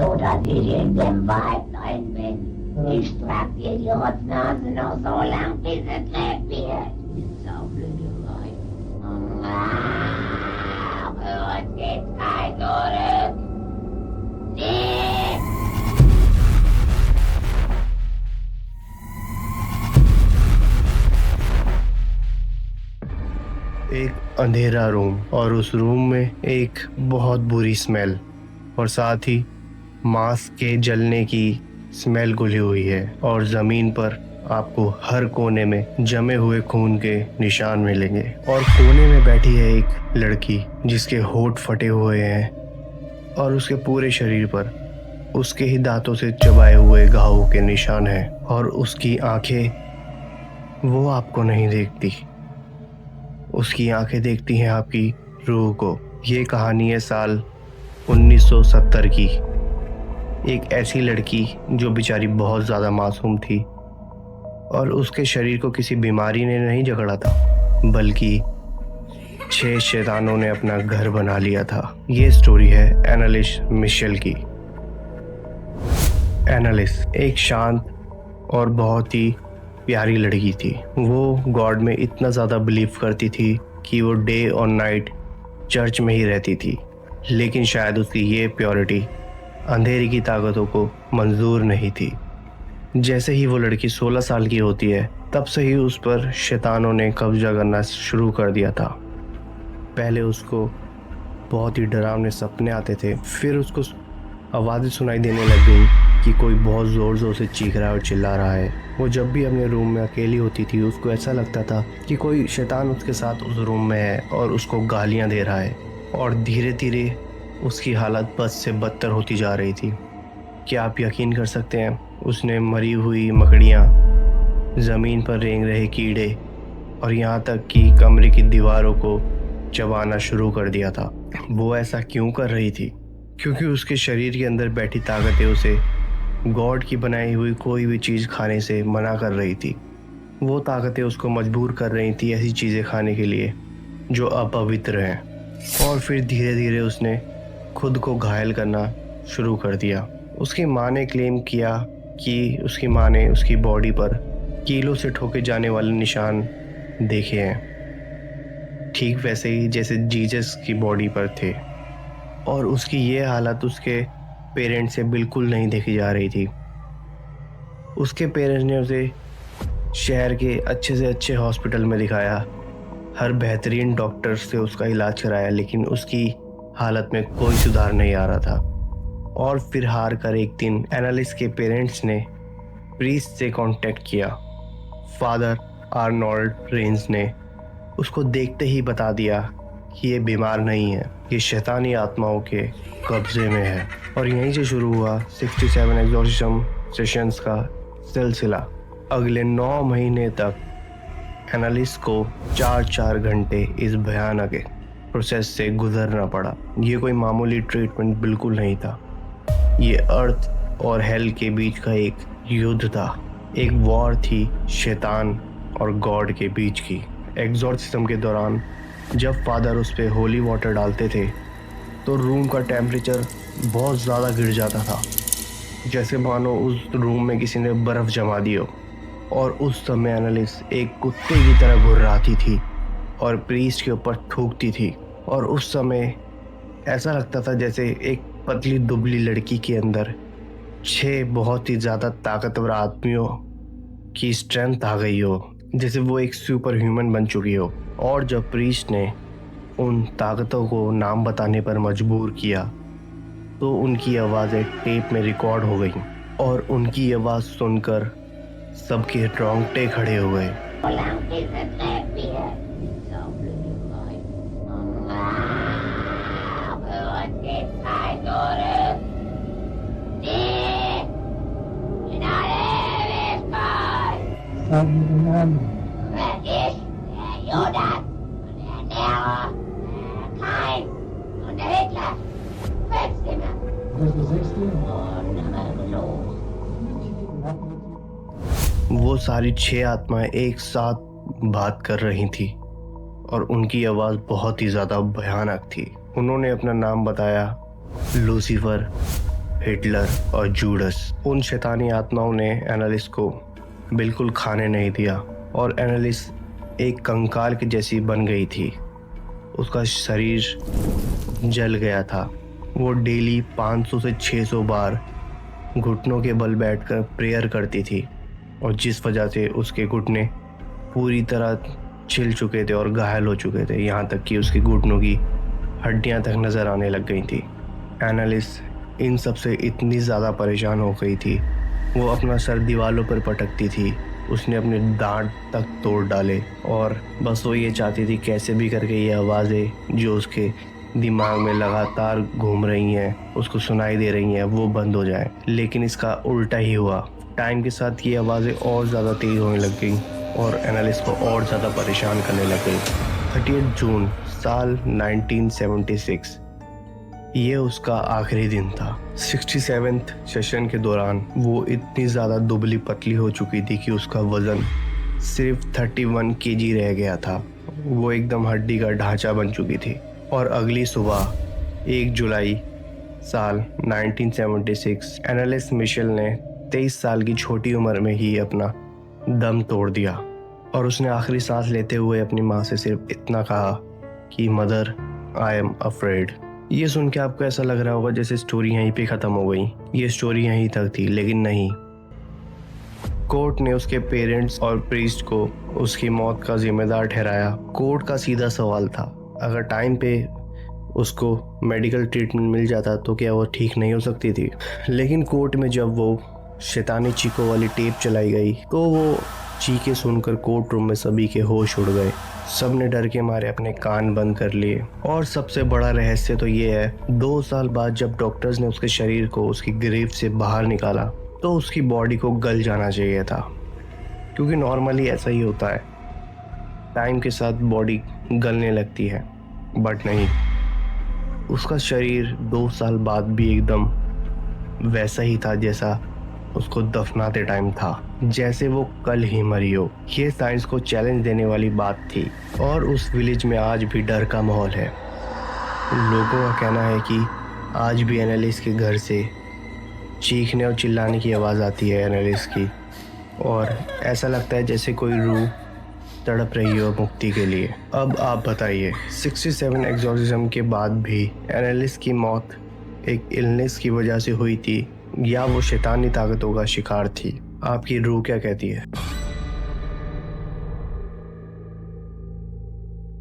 oder die in dem Wald rein bin. Ich trag dir die Rotznase noch so lang, bis es lebt wird. Die Saublöderei. Für uns geht's kein Zurück. Nee! एक अंधेरा room और उस room में एक बहुत बुरी smell और साथ ही मांस के जलने की स्मेल घुली हुई है और जमीन पर आपको हर कोने में जमे हुए खून के निशान मिलेंगे और कोने में बैठी है एक लड़की जिसके होंठ फटे हुए हैं और उसके पूरे शरीर पर उसके ही दांतों से चबाए हुए घावों के निशान हैं और उसकी आंखें वो आपको नहीं देखती, उसकी आंखें देखती हैं आपकी रूह को। ये कहानी है साल 1970 की। एक ऐसी लड़की जो बेचारी बहुत ज़्यादा मासूम थी और उसके शरीर को किसी बीमारी ने नहीं जकड़ा था, बल्कि 6 शैतानों ने अपना घर बना लिया था। ये स्टोरी है एनालिस मिशेल की। एनालिस एक शांत और बहुत ही प्यारी लड़की थी। वो गॉड में इतना ज़्यादा बिलीव करती थी कि वो डे और नाइट चर्च में ही रहती थी, लेकिन शायद उसकी ये प्योरिटी अंधेरी की ताकतों को मंजूर नहीं थी। जैसे ही वो लड़की 16 साल की होती है, तब से ही उस पर शैतानों ने कब्जा करना शुरू कर दिया था। पहले उसको बहुत ही डरावने सपने आते थे, फिर उसको आवाज़ें सुनाई देने लग गई कि कोई बहुत ज़ोर ज़ोर से चीख रहा है और चिल्ला रहा है। वो जब भी अपने रूम में अकेली होती थी, उसको ऐसा लगता था कि कोई शैतान उसके साथ उस रूम में है और उसको गालियां दे रहा है और धीरे धीरे उसकी हालत बद से बदतर होती जा रही थी। क्या आप यकीन कर सकते हैं, उसने मरी हुई मकड़ियाँ, ज़मीन पर रेंग रहे कीड़े और यहाँ तक कि कमरे की दीवारों को चबाना शुरू कर दिया था। वो ऐसा क्यों कर रही थी? क्योंकि उसके शरीर के अंदर बैठी ताकतें उसे गॉड की बनाई हुई कोई भी चीज़ खाने से मना कर रही थी। वो ताकतें उसको मजबूर कर रही थी ऐसी चीज़ें खाने के लिए जो अपवित्र हैं। और फिर धीरे धीरे उसने खुद को घायल करना शुरू कर दिया। उसकी माँ ने क्लेम किया कि उसकी माँ ने उसकी बॉडी पर कीलों से ठोके जाने वाले निशान देखे हैं, ठीक वैसे ही जैसे जीसस की बॉडी पर थे। और उसकी ये हालत उसके पेरेंट्स से बिल्कुल नहीं देखी जा रही थी। उसके पेरेंट्स ने उसे शहर के अच्छे से अच्छे हॉस्पिटल में दिखाया, हर बेहतरीन डॉक्टर से उसका इलाज कराया, लेकिन उसकी हालत में कोई सुधार नहीं आ रहा था। और फिर हार कर एक दिन एनालिस के पेरेंट्स ने प्रीस्ट से कांटेक्ट किया। फादर आर्नोल्ड रेंज ने उसको देखते ही बता दिया कि ये बीमार नहीं है, ये शैतानी आत्माओं के कब्जे में है। और यहीं से शुरू हुआ 67 एग्जॉर्सिज्म सेशंस का सिलसिला। अगले 9 महीने तक एनालिस को 4-4 घंटे इस भयानक प्रोसेस से गुजरना पड़ा। ये कोई मामूली ट्रीटमेंट बिल्कुल नहीं था। ये अर्थ और हेल के बीच का एक युद्ध था, एक वॉर थी शैतान और गॉड के बीच की। एग्जॉर्सिज्म के दौरान जब फादर उस पर होली वाटर डालते थे तो रूम का टेम्परेचर बहुत ज़्यादा गिर जाता था, जैसे मानो उस रूम में किसी ने बर्फ़ जमा दी हो। और उस समय एनालिस एक कुत्ते की तरह घुर्राती थी और प्रीस्ट के ऊपर थूकती थी। और उस समय ऐसा लगता था जैसे एक पतली दुबली लड़की के अंदर 6 बहुत ही ज़्यादा ताकतवर आदमियों की स्ट्रेंथ आ गई हो, जैसे वो एक सुपर ह्यूमन बन चुकी हो। और जब प्रीस्ट ने उन ताकतों को नाम बताने पर मजबूर किया तो उनकी आवाज़ें टेप में रिकॉर्ड हो गई और उनकी आवाज़ सुनकर सबके रोंगटे खड़े हो गए। वो सारी 6 आत्माएं एक साथ बात कर रही थी और उनकी आवाज़ बहुत ही ज़्यादा भयानक थी। उन्होंने अपना नाम बताया लूसीफर, हिटलर और जूडस। उन शैतानी आत्माओं ने एनालिस को बिल्कुल खाने नहीं दिया और एनालिस एक कंकाल की जैसी बन गई थी। उसका शरीर जल गया था। वो डेली 500 से 600 बार घुटनों के बल बैठकर प्रेयर करती थी और जिस वजह से उसके घुटने पूरी तरह छिल चुके थे और घायल हो चुके थे, यहाँ तक कि उसके घुटनों की हड्डियाँ तक नज़र आने लग गई थी। एनालिस इन सब से इतनी ज़्यादा परेशान हो गई थी, वो अपना सर दीवारों पर पटकती थी। उसने अपने दांत तक तोड़ डाले और बस वो ये चाहती थी कैसे भी करके ये आवाज़ें जो उसके दिमाग में लगातार घूम रही हैं, उसको सुनाई दे रही हैं, वो बंद हो जाए। लेकिन इसका उल्टा ही हुआ। टाइम के साथ ये आवाज़ें और ज़्यादा तेज़ होने लग गई और एनालिस को और ज़्यादा परेशान करने लग गई। 30 जून साल 1976 ये उसका आखिरी दिन था। 67th सेशन के दौरान वो इतनी ज़्यादा दुबली पतली हो चुकी थी कि उसका वज़न सिर्फ 31 kg रह गया था। वो एकदम हड्डी का ढांचा बन चुकी थी। और अगली सुबह 1 जुलाई साल 1976 एनालिस मिशेल ने 23 साल की छोटी उम्र में ही अपना दम तोड़ दिया और उसने आखिरी सांस लेते हुए अपनी माँ से सिर्फ इतना कहा कि मदर, आई एम अफ्रेड। ये सुन के आपको ऐसा लग रहा होगा जैसे स्टोरी यहीं पे ख़त्म हो गई। ये स्टोरी यहीं तक थी, लेकिन नहीं। कोर्ट ने उसके पेरेंट्स और प्रीस्ट को उसकी मौत का जिम्मेदार ठहराया। कोर्ट का सीधा सवाल था, अगर टाइम पे उसको मेडिकल ट्रीटमेंट मिल जाता तो क्या वो ठीक नहीं हो सकती थी। लेकिन कोर्ट में जब वो शैतानी चीखों वाली टेप चलाई गई तो वो चीखें सुनकर कोर्ट रूम में सभी के होश उड़ गए। सब ने डर के मारे अपने कान बंद कर लिए। और सबसे बड़ा रहस्य तो ये है, 2 साल बाद जब डॉक्टर्स ने उसके शरीर को उसकी ग्रेव से बाहर निकाला तो उसकी बॉडी को गल जाना चाहिए था, क्योंकि नॉर्मली ऐसा ही होता है, टाइम के साथ बॉडी गलने लगती है। बट नहीं, उसका शरीर 2 साल बाद भी एकदम वैसा ही था जैसा उसको दफनाते टाइम था, जैसे वो कल ही मरी हो। ये साइंस को चैलेंज देने वाली बात थी। और उस विलेज में आज भी डर का माहौल है। लोगों का कहना है कि आज भी एनालिस के घर से चीखने और चिल्लाने की आवाज़ आती है एनालिस की, और ऐसा लगता है जैसे कोई रूह तड़प रही हो मुक्ति के लिए। अब आप बताइए, 67 एग्जॉर्सिज्म के बाद भी एनालिस की मौत एक इलनेस की वजह से हुई थी या वो शैतानी ताकतों का शिकार थी? आपकी रूह क्या कहती है?